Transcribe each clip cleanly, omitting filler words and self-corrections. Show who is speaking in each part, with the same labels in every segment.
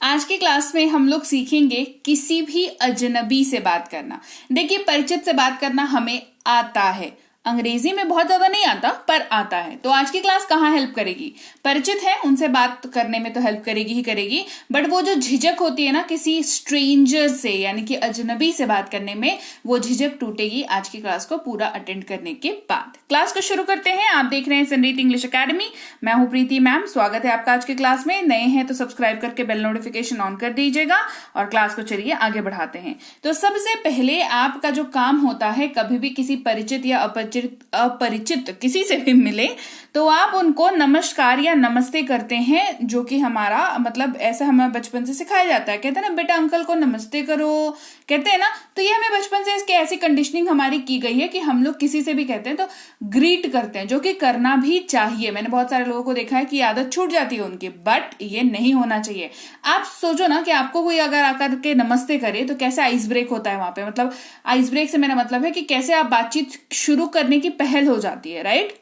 Speaker 1: आज की क्लास में हम लोग सीखेंगे किसी भी अजनबी से बात करना। देखिए, परिचित से बात करना हमें आता है, अंग्रेजी में बहुत ज्यादा नहीं आता पर आता है। तो आज की क्लास कहाँ हेल्प करेगी? परिचित है उनसे बात करने में तो हेल्प करेगी ही करेगी, बट वो जो झिझक होती है ना किसी स्ट्रेंजर से यानी कि अजनबी से बात करने में, वो झिझक टूटेगी आज की क्लास को पूरा अटेंड करने के बाद। क्लास को शुरू करते हैं। आप देख रहे हैं सनरीत इंग्लिश अकेडमी। मैं हूं प्रीति मैम। स्वागत है आपका आज की क्लास में। नए हैं तो सब्सक्राइब करके बेल नोटिफिकेशन ऑन कर दीजिएगा और क्लास को चलिए आगे बढ़ाते हैं। तो सबसे पहले आपका जो काम होता है, कभी भी किसी परिचित या अपरिचित किसी से भी मिले तो आप उनको नमस्कार या नमस्ते करते हैं, जो कि हमारा मतलब ऐसा हमें बचपन से सिखाया जाता है। कहते हैं ना बेटा अंकल को नमस्ते करो, कहते हैं ना। तो ये हमें बचपन से इसकी ऐसी कंडीशनिंग हमारी की गई है कि हम लोग किसी से भी कहते हैं तो ग्रीट करते हैं, जो कि करना भी चाहिए। मैंने बहुत सारे लोगों को देखा है कि आदत छूट जाती है उनकी, बट ये नहीं होना चाहिए। आप सोचो ना कि आपको कोई अगर आकर के नमस्ते करे तो कैसे आइस ब्रेक होता है वहां पे। मतलब आइस ब्रेक से मेरा मतलब है कि कैसे आप बातचीत शुरू करने की पहल हो जाती है, राइट।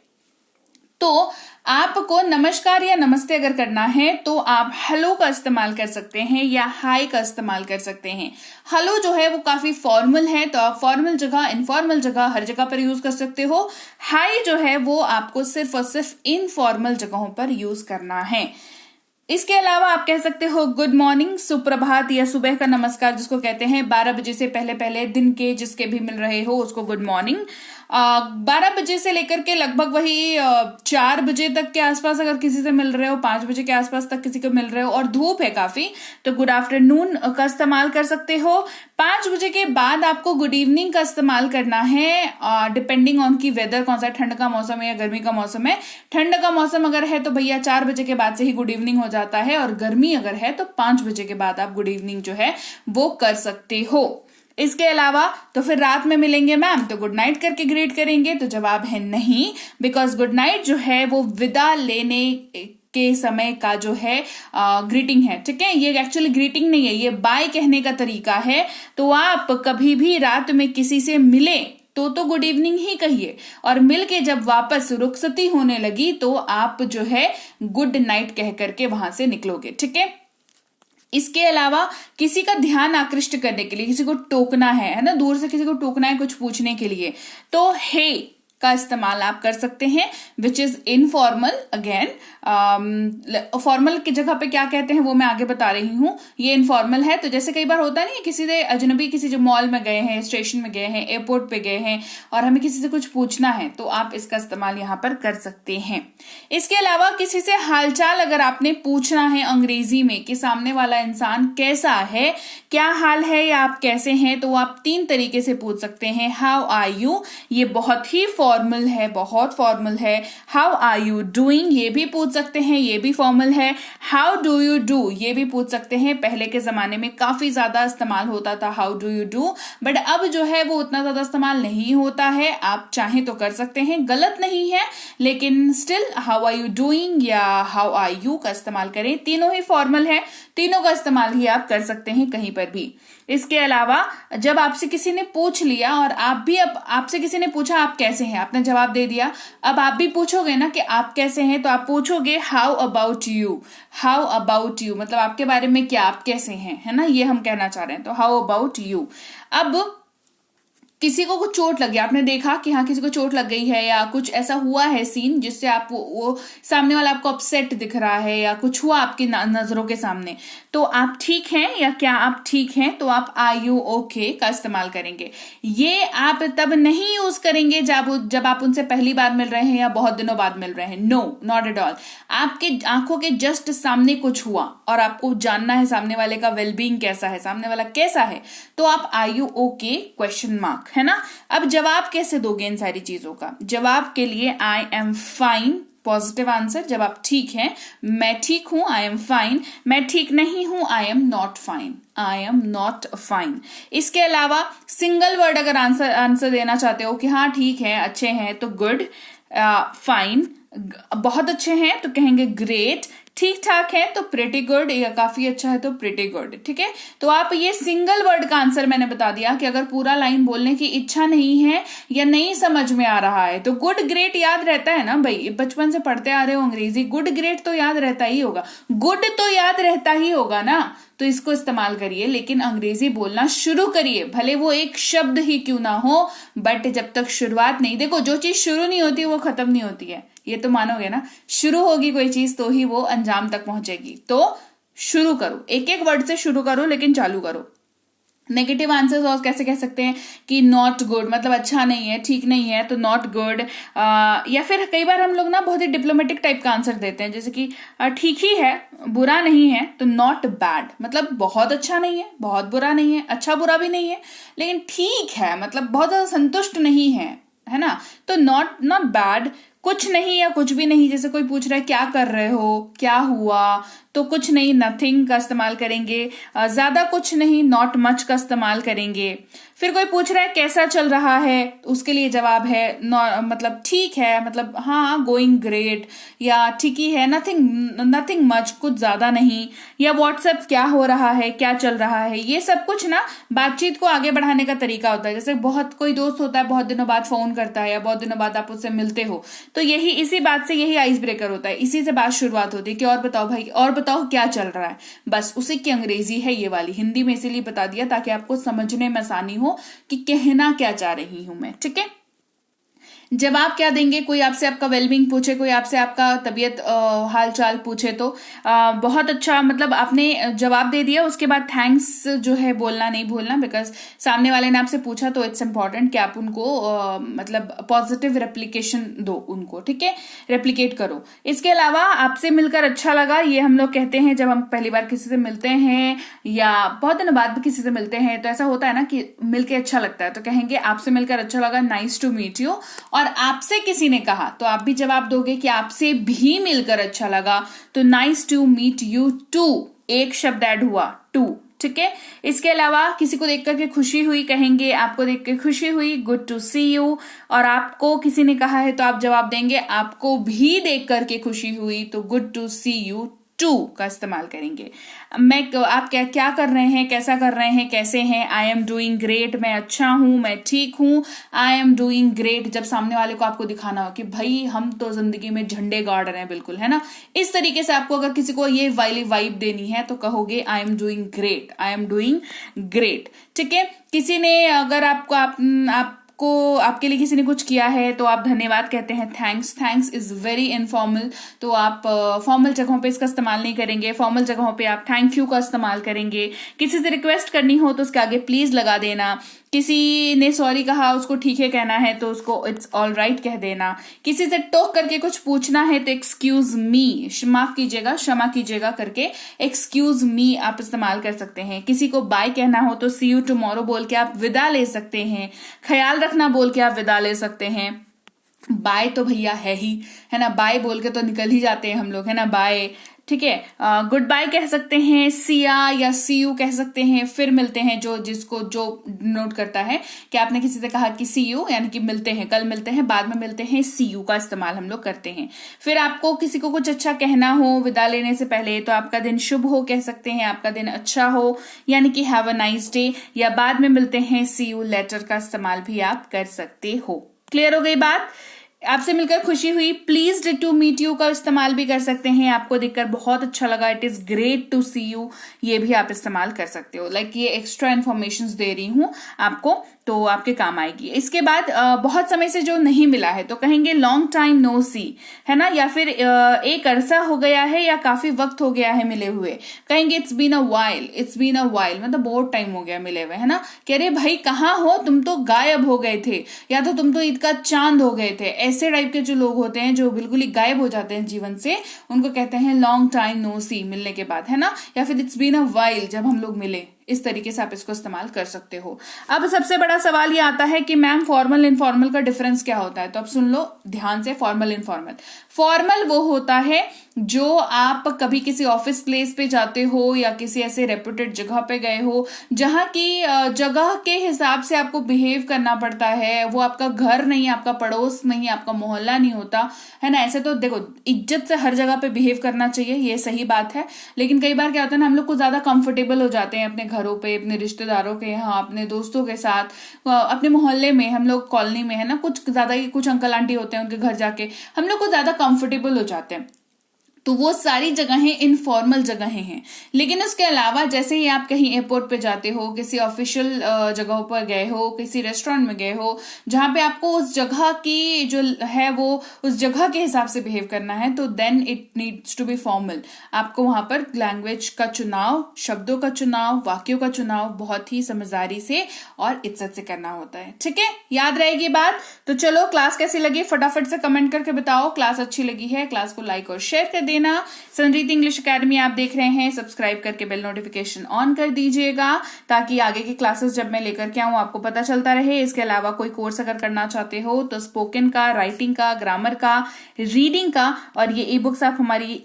Speaker 1: तो आपको नमस्कार या नमस्ते अगर करना है तो आप हेलो का इस्तेमाल कर सकते हैं या हाय का इस्तेमाल कर सकते हैं। हेलो जो है वो काफी फॉर्मल है, तो आप फॉर्मल जगह, इनफॉर्मल जगह, हर जगह पर यूज कर सकते हो। हाय जो है वो आपको सिर्फ और सिर्फ इनफॉर्मल जगहों पर यूज करना है। इसके अलावा आप कह सकते हो गुड मॉर्निंग, सुप्रभात या सुबह का नमस्कार जिसको कहते हैं। 12 बजे से पहले पहले दिन के जिसके भी मिल रहे हो उसको गुड मॉर्निंग। 12 बजे से लेकर के लगभग वही 4 बजे तक के आसपास अगर किसी से मिल रहे हो, 5 बजे के आसपास तक किसी को मिल रहे हो और धूप है काफी, तो गुड आफ्टरनून का इस्तेमाल कर सकते हो। 5 बजे के बाद आपको गुड इवनिंग का इस्तेमाल करना है, डिपेंडिंग ऑन की वेदर कौन सा, ठंड का मौसम है या गर्मी का मौसम है। ठंड का मौसम अगर है तो भैया 4 बजे के बाद से ही गुड इवनिंग हो जाता है, और गर्मी अगर है तो 5 बजे के बाद आप गुड इवनिंग जो है वो कर सकते हो। इसके अलावा तो फिर रात में मिलेंगे मैम तो गुड नाइट करके ग्रीट करेंगे, तो जवाब है नहीं, बिकॉज गुड नाइट जो है वो विदा लेने के समय का जो है ग्रीटिंग है, ठीक है। ये एक्चुअली ग्रीटिंग नहीं है, ये बाय कहने का तरीका है। तो आप कभी भी रात में किसी से मिले तो गुड इवनिंग ही कहिए, और मिल के जब वापस रुखसती होने लगी तो आप जो है गुड नाइट कह करके वहां से निकलोगे, ठीक है। इसके अलावा किसी का ध्यान आकृष्ट करने के लिए, किसी को टोकना है ना, दूर से किसी को टोकना है कुछ पूछने के लिए, तो हे का इस्तेमाल आप कर सकते हैं, which is informal. Again formal की जगह पे क्या कहते हैं वो मैं आगे बता रही हूं, ये इनफॉर्मल है। तो जैसे कई बार होता नहीं है, किसी से अजनबी किसी जो मॉल में गए हैं, स्टेशन में गए हैं, एयरपोर्ट पे गए हैं और हमें किसी से कुछ पूछना है, तो आप इसका इस्तेमाल यहां पर कर सकते हैं। इसके अलावा किसी से हालचाल अगर आपने पूछना है अंग्रेजी में कि सामने वाला इंसान कैसा है, क्या हाल है या आप कैसे हैं, तो आप 3 तरीके से पूछ सकते हैं। हाउ आर यू, ये बहुत ही फॉर्मल है, बहुत फॉर्मल है। हाउ आर यू डूइंग, ये भी पूछ सकते हैं, ये भी फॉर्मल है। हाउ डू यू डू, ये भी पूछ सकते हैं। पहले के जमाने में काफी ज्यादा इस्तेमाल होता था how do you do, but अब जो है वो उतना ज्यादा इस्तेमाल नहीं होता है। आप चाहें तो कर सकते हैं, गलत नहीं है, लेकिन still how are you doing या हाउ आर यू का इस्तेमाल करें। तीनों ही फॉर्मल है, तीनों का इस्तेमाल ही आप कर सकते हैं कहीं पर भी। इसके अलावा जब आपसे किसी ने पूछ लिया और आप भी, अब आपसे किसी ने पूछा आप कैसे हैं, आपने जवाब दे दिया, अब आप भी पूछोगे ना कि आप कैसे हैं, तो आप पूछोगे how about you. How about you मतलब आपके बारे में क्या, आप कैसे हैं, है ना, ये हम कहना चाह रहे हैं। तो हाउ अबाउट यू। अब किसी को कुछ चोट लगी, आपने देखा कि हाँ किसी को चोट लग गई है या कुछ ऐसा हुआ है सीन जिससे आप वो सामने वाला आपको अपसेट दिख रहा है या कुछ हुआ आपकी नजरों के सामने, तो आप ठीक हैं या क्या आप ठीक हैं, तो आप आर यू ओके का इस्तेमाल करेंगे। ये आप तब नहीं यूज करेंगे जब आप उनसे पहली बार मिल रहे हैं या बहुत दिनों बाद मिल रहे हैं। No, not at all. आपके आंखों के जस्ट सामने कुछ हुआ और आपको जानना है सामने वाले का वेलबींग कैसा है, सामने वाला कैसा है, तो आप are you okay question mark, है ना। अब जवाब कैसे दोगे इन सारी चीजों का? जवाब के लिए I am fine positive answer. जब आप ठीक हैं, मैं ठीक हूं, आई एम फाइन। मैं ठीक नहीं हूं, I am not fine. I am not fine. इसके अलावा सिंगल वर्ड अगर आंसर देना चाहते हो कि हाँ ठीक है, अच्छे हैं, तो गुड, फाइन, बहुत अच्छे हैं तो कहेंगे ग्रेट, ठीक ठाक है तो प्रिटी गुड, या काफी अच्छा है तो प्रिटी गुड, ठीक है। तो आप ये सिंगल वर्ड का आंसर मैंने बता दिया कि अगर पूरा लाइन बोलने की इच्छा नहीं है या नहीं समझ में आ रहा है तो गुड ग्रेट याद रहता है ना भाई, बचपन से पढ़ते आ रहे हो अंग्रेजी, गुड ग्रेट तो याद रहता ही होगा, गुड तो याद रहता ही होगा ना। तो इसको इस्तेमाल करिए, लेकिन अंग्रेजी बोलना शुरू करिए, भले वो एक शब्द ही क्यों ना हो, बट जब तक शुरुआत नहीं, देखो जो चीज शुरू नहीं होती वो खत्म नहीं होती है, ये तो मानोगे ना। शुरू होगी कोई चीज तो ही वो अंजाम तक पहुंचेगी। तो शुरू करो, एक एक वर्ड से शुरू करो, लेकिन चालू करो। नेगेटिव आंसर्स और कैसे कह सकते हैं कि नॉट गुड, मतलब अच्छा नहीं है, ठीक नहीं है, तो नॉट गुड। या फिर कई बार हम लोग ना बहुत ही डिप्लोमेटिक टाइप का आंसर देते हैं, जैसे कि ठीक ही है, बुरा नहीं है, तो नॉट बैड, मतलब बहुत अच्छा नहीं है, बहुत बुरा नहीं है, अच्छा बुरा भी नहीं है, लेकिन ठीक है, मतलब बहुत ज्यादा संतुष्ट नहीं है ना। तो नॉट बैड, कुछ नहीं या कुछ भी नहीं, जैसे कोई पूछ रहा है क्या कर रहे हो, क्या हुआ, तो कुछ नहीं, नथिंग का इस्तेमाल करेंगे। ज्यादा कुछ नहीं, नॉट मच का इस्तेमाल करेंगे। फिर कोई पूछ रहा है कैसा चल रहा है, उसके लिए जवाब है मतलब ठीक है, मतलब हाँ गोइंग ग्रेट, या ठीक ही है, नथिंग मच, कुछ ज्यादा नहीं। या व्हाट्सएप क्या हो रहा है, क्या चल रहा है, ये सब कुछ ना बातचीत को आगे बढ़ाने का तरीका होता है। जैसे बहुत कोई दोस्त होता है, बहुत दिनों बाद फोन करता है या बहुत दिनों बाद आप उससे मिलते हो, तो यही इसी बात से यही आइस ब्रेकर होता है, इसी से बात शुरुआत होती है कि और बताओ भाई, और बताओ क्या चल रहा है। बस उसी की अंग्रेजी है ये वाली, हिंदी में इसीलिए बता दिया ताकि आपको समझने में आसानी हो कि कहना क्या चाह रही हूं मैं, ठीक है। जवाब क्या देंगे, कोई आपसे आपका वेलबींग पूछे, कोई आपसे आपका तबीयत हाल चाल पूछे, तो बहुत अच्छा, मतलब आपने जवाब दे दिया, उसके बाद थैंक्स जो है बोलना नहीं भूलना, बिकॉज सामने वाले ने आपसे पूछा, तो इट्स इंपॉर्टेंट कि आप उनको मतलब पॉजिटिव रेप्लिकेशन दो उनको, ठीक है, रेप्लिकेट करो। इसके अलावा आपसे मिलकर अच्छा लगा, ये हम लोग कहते हैं जब हम पहली बार किसी से मिलते हैं या बहुत दिनों बाद भी किसी से मिलते हैं, तो ऐसा होता है ना कि मिलके अच्छा लगता है, तो कहेंगे आपसे मिलकर अच्छा लगा, नाइस टू मीट यू। और आपसे किसी ने कहा तो आप भी जवाब दोगे कि आपसे भी मिलकर अच्छा लगा, तो nice to meet you too, एक शब्द ऐड हुआ, टू, ठीक है। इसके अलावा किसी को देख करके खुशी हुई, कहेंगे आपको देख के खुशी हुई, गुड टू सी यू। और आपको किसी ने कहा है तो आप जवाब देंगे आपको भी देख करके खुशी हुई, तो good to see you too का इस्तेमाल करेंगे। आप क्या कर रहे हैं, कैसा कर रहे हैं, कैसे हैं, आई एम डूइंग ग्रेट, मैं अच्छा हूं, मैं ठीक हूं, आई एम डूइंग ग्रेट, जब सामने वाले को आपको दिखाना हो कि भाई हम तो जिंदगी में झंडे गाड़ रहे हैं, बिल्कुल, है ना। इस तरीके से आपको अगर किसी को ये वाली वाइब देनी है तो कहोगे I am doing great, I am doing great, ठीक है। किसी ने अगर आपके लिए किसी ने कुछ किया है तो आप धन्यवाद कहते हैं, thanks. Thanks is very informal, तो आप फॉर्मल जगहों पे इसका इस्तेमाल नहीं करेंगे, फॉर्मल जगहों पे आप थैंक यू का इस्तेमाल करेंगे। किसी से रिक्वेस्ट करनी हो तो उसके आगे प्लीज लगा देना। किसी ने सॉरी कहा, उसको ठीक है कहना है तो उसको इट्स ऑल राइट कह देना। किसी से टोक करके कुछ पूछना है तो एक्सक्यूज मी, माफ कीजिएगा, क्षमा कीजिएगा करके एक्सक्यूज मी आप इस्तेमाल कर सकते हैं। किसी को बाय कहना हो तो सी यू टुमारो बोल के आप विदा ले सकते हैं। ख्याल रखना बोल के आप विदा ले सकते हैं। बाय तो भैया है ना, बाय बोल के तो निकल ही जाते हैं हम लोग, है ना, बाय, ठीक है। गुड बाय कह सकते हैं, सिया या सी यू कह सकते हैं, फिर मिलते हैं, जो नोट करता है कि आपने किसी से कहा कि सी यू, यानी कि मिलते हैं, कल मिलते हैं, बाद में मिलते हैं, सी यू का इस्तेमाल हम लोग करते हैं। फिर आपको किसी को कुछ अच्छा कहना हो विदा लेने से पहले, तो आपका दिन शुभ हो कह सकते हैं, आपका दिन अच्छा हो, यानी कि हैव अ नाइस डे, या बाद में मिलते हैं, सी यू लेटर का इस्तेमाल भी आप कर सकते हो। क्लियर हो गई बात। आपसे मिलकर खुशी हुई, प्लीज टू मीट यू का इस्तेमाल भी कर सकते हैं, आपको देखकर बहुत अच्छा लगा, it is great to see you, ये भी आप इस्तेमाल कर सकते हो। लाइक ये एक्स्ट्रा इन्फॉर्मेशन दे रही हूं आपको, तो आपके काम आएगी। इसके बाद बहुत समय से जो नहीं मिला है तो कहेंगे लॉन्ग टाइम नो सी, है ना, या फिर एक अरसा हो गया है या काफी वक्त हो गया है मिले हुए, कहेंगे इट्स बीन अ वाइल, मतलब बहुत टाइम हो गया मिले हुए, है ना। कह रहे भाई कहाँ हो, तुम तो गायब हो गए थे, या तो तुम तो ईद का चांद हो गए थे। ऐसे टाइप के जो लोग होते हैं जो बिल्कुल ही गायब हो जाते हैं जीवन से, उनको कहते हैं लॉन्ग टाइम नो सी, मिलने के बाद, है ना। या फिर इट्स बीन अ वाइल, जब हम लोग मिले, इस तरीके से आप इसको इस्तेमाल कर सकते हो। अब सबसे बड़ा सवाल ये आता है कि मैम फॉर्मल इनफॉर्मल का डिफरेंस क्या होता है, तो अब सुन लो ध्यान से। फॉर्मल इनफॉर्मल, फॉर्मल वो होता है जो आप कभी किसी ऑफिस प्लेस पे जाते हो या किसी ऐसे रेप्यूटेड जगह पे गए हो जहां की जगह के हिसाब से आपको बिहेव करना पड़ता है, वो आपका घर नहीं, आपका पड़ोस नहीं, आपका मोहल्ला नहीं होता, है ना। ऐसे तो देखो इज्जत से हर जगह पे बिहेव करना चाहिए, ये सही बात है, लेकिन कई बार क्या होता है ना, हम लोग को ज्यादा कंफर्टेबल हो जाते हैं अपने घरों पे, अपने रिश्तेदारों के यहाँ, अपने दोस्तों के साथ, अपने मोहल्ले में, हम लोग कॉलोनी में, है ना, कुछ ज्यादा ही कुछ अंकल आंटी होते हैं, उनके घर जाके हम लोग को ज्यादा कंफर्टेबल हो जाते हैं। तो वो सारी जगहें इनफॉर्मल जगहें हैं। लेकिन उसके अलावा जैसे ही आप कहीं एयरपोर्ट पे जाते हो, किसी ऑफिशियल जगहों पर गए हो, किसी रेस्टोरेंट में गए हो जहां पे आपको उस जगह की जो है वो उस जगह के हिसाब से बिहेव करना है, तो then it needs to be formal. आपको वहां पर लैंग्वेज का चुनाव, शब्दों का चुनाव, वाक्यों का चुनाव बहुत ही समझदारी से और इज्जत से करना होता है। ठीक है, याद रहेगी बात। तो चलो, क्लास कैसी लगी फटाफट से कमेंट करके बताओ। क्लास अच्छी लगी है, क्लास को लाइक और शेयर कर देना। संरीति इंग्लिश एकेडमी आप देख रहे हैं, सब्सक्राइब करके बेल नोटिफिकेशन ऑन कर दीजिएगा ताकि आगे की क्लासेस जब मैं लेकर के आऊं आपको पता चलता रहे। इसके अलावा कोई कोर्स अगर करना चाहते हो तो स्पोकन का, राइटिंग का, ग्रामर का, रीडिंग का, और ये ई बुक्स आप हमारी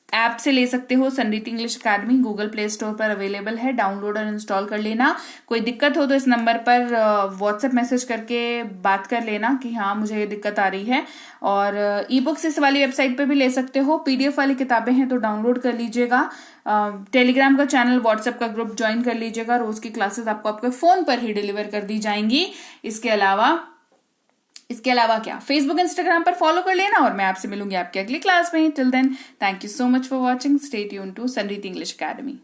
Speaker 1: ऐप से ले सकते हो। Sanriti English Academy Google Play Store पर अवेलेबल है, डाउनलोड और इंस्टॉल कर लेना। कोई दिक्कत हो तो इस नंबर पर व्हाट्सएप मैसेज करके बात कर लेना कि हाँ मुझे ये दिक्कत आ रही है। और ई बुक्स इस वाली वेबसाइट पे भी ले सकते हो। पीडीएफ वाली किताबें हैं तो डाउनलोड कर लीजिएगा। टेलीग्राम का चैनल, व्हाट्सएप का ग्रुप ज्वाइन कर लीजिएगा। रोज की क्लासेस आपको आपके फोन पर ही डिलीवर कर दी जाएंगी। इसके अलावा क्या, फेसबुक इंस्टाग्राम पर फॉलो कर लेना और मैं आपसे मिलूंगी आपकी अगली क्लास में। Till then, thank you so much for watching. Stay tuned to Sanriti English academy.